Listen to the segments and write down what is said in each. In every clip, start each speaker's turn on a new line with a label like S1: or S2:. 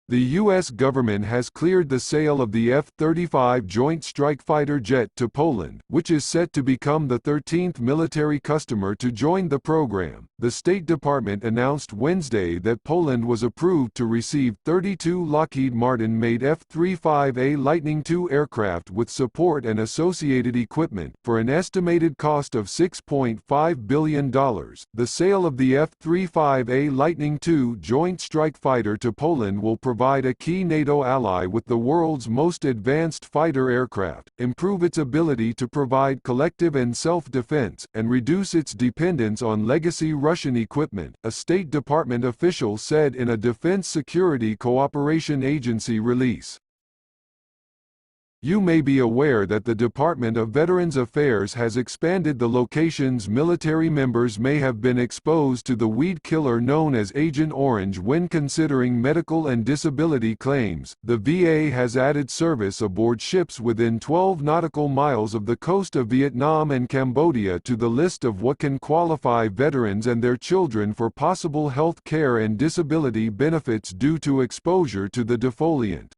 S1: The U.S. government has cleared the sale of the F-35 Joint Strike Fighter jet to Poland, which is set to become the 13th military customer to join the program. The State Department announced Wednesday that Poland was approved to receive 32 Lockheed Martin-made F-35A Lightning II aircraft with support and associated equipment, for an estimated cost of $6.5 billion. The sale of the F-35A Lightning II Joint Strike Fighter to Poland will provide a key NATO ally with the world's most advanced fighter aircraft, improve its ability to provide collective and self-defense, and reduce its dependence on legacy Russian equipment, a State Department official said in a Defense Security Cooperation Agency release. You may be aware that the Department of Veterans Affairs has expanded the locations military members may have been exposed to the weed killer known as Agent Orange when considering medical and disability claims. The VA has added service aboard ships within 12 nautical miles of the coast of Vietnam and Cambodia to the list of what can qualify veterans and their children for possible health care and disability benefits due to exposure to the defoliant.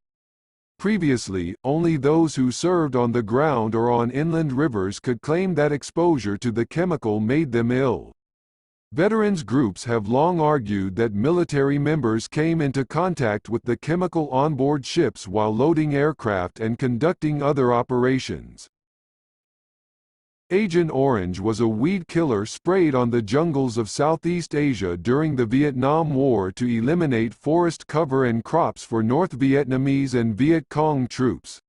S1: Previously, only those who served on the ground or on inland rivers could claim that exposure to the chemical made them ill. Veterans groups have long argued that military members came into contact with the chemical on board ships while loading aircraft and conducting other operations. Agent Orange was a weed killer sprayed on the jungles of Southeast Asia during the Vietnam War to eliminate forest cover and crops for North Vietnamese and Viet Cong troops.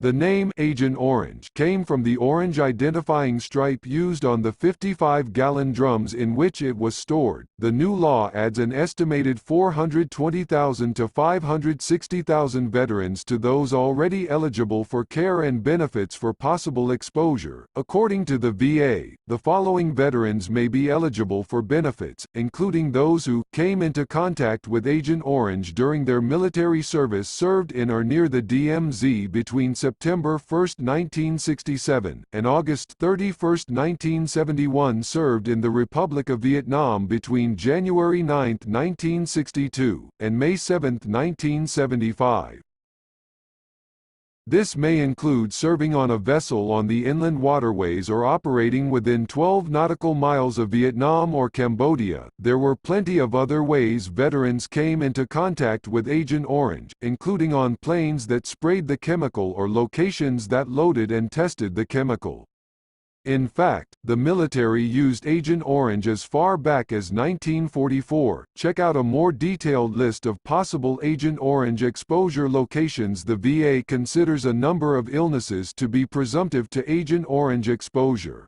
S1: The name Agent Orange came from the orange identifying stripe used on the 55-gallon drums in which it was stored. The new law adds an estimated 420,000 to 560,000 veterans to those already eligible for care and benefits for possible exposure. According to the VA, the following veterans may be eligible for benefits, including those who came into contact with Agent Orange during their military service served in or near the DMZ between September 1, 1967, and August 31, 1971, served in the Republic of Vietnam between January 9, 1962, and May 7, 1975. This may include serving on a vessel on the inland waterways or operating within 12 nautical miles of Vietnam or Cambodia. There were plenty of other ways veterans came into contact with Agent Orange, including on planes that sprayed the chemical or locations that loaded and tested the chemical. In fact, the military used Agent Orange as far back as 1944. Check out a more detailed list of possible Agent Orange exposure locations. The VA considers a number of illnesses to be presumptive to Agent Orange exposure.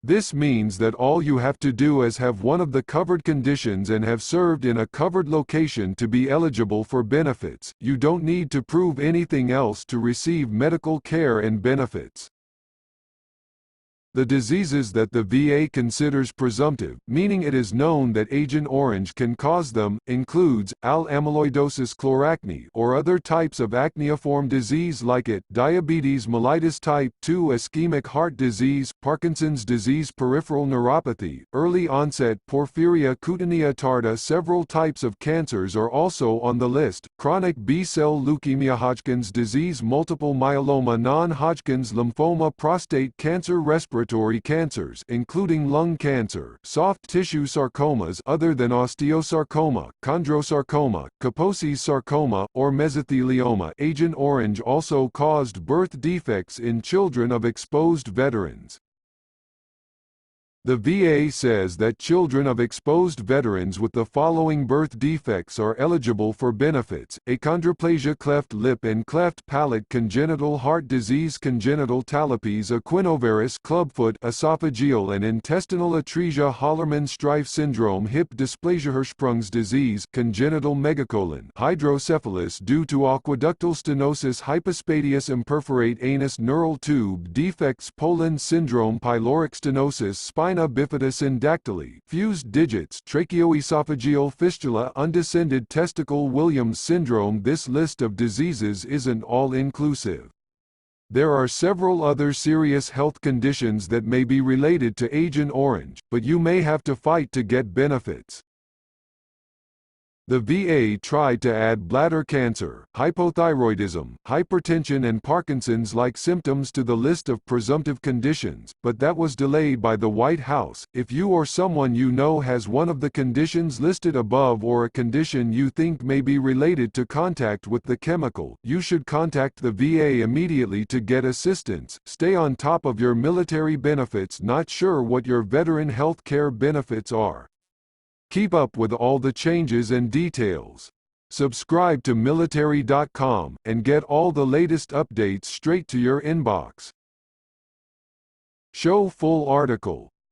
S1: This means that all you have to do is have one of the covered conditions and have served in a covered location to be eligible for benefits. You don't need to prove anything else to receive medical care and benefits. The diseases that the VA considers presumptive, meaning it is known that Agent Orange can cause them, includes L-amyloidosis chloracne or other types of acneiform disease like it, diabetes mellitus type 2, ischemic heart disease, Parkinson's disease, peripheral neuropathy, early onset porphyria cutanea tarda. Several types of cancers are also on the list: chronic B-cell leukemia, Hodgkin's disease, multiple myeloma, non-Hodgkin's lymphoma, prostate cancer, respiratory cancers including lung cancer, soft tissue sarcomas other than osteosarcoma, chondrosarcoma, Kaposi's sarcoma, or mesothelioma. Agent Orange also caused birth defects in children of exposed veterans. The VA says that children of exposed veterans with the following birth defects are eligible for benefits: achondroplasia, cleft lip and cleft palate, congenital heart disease, congenital talipes, equinovarus, clubfoot, esophageal and intestinal atresia, Hallermann-Streiff syndrome, hip dysplasia, Hirschsprung's disease, congenital megacolon, hydrocephalus due to aqueductal stenosis, hypospadias, imperforate anus, neural tube defects, Poland syndrome, pyloric stenosis, spina bifida, syndactyly, fused digits, tracheoesophageal fistula, undescended testicle, Williams syndrome. This list of diseases isn't all-inclusive. There are several other serious health conditions that may be related to Agent Orange, but you may have to fight to get benefits. The VA tried to add bladder cancer, hypothyroidism, hypertension and Parkinson's-like symptoms to the list of presumptive conditions, but that was delayed by the White House. If you or someone you know has one of the conditions listed above or a condition you think may be related to contact with the chemical, you should contact the VA immediately to get assistance. Stay on top of your military benefits. Not sure what your veteran health care benefits are? Keep up with all the changes and details. Subscribe to military.com and get all the latest updates straight to your inbox. Show full article.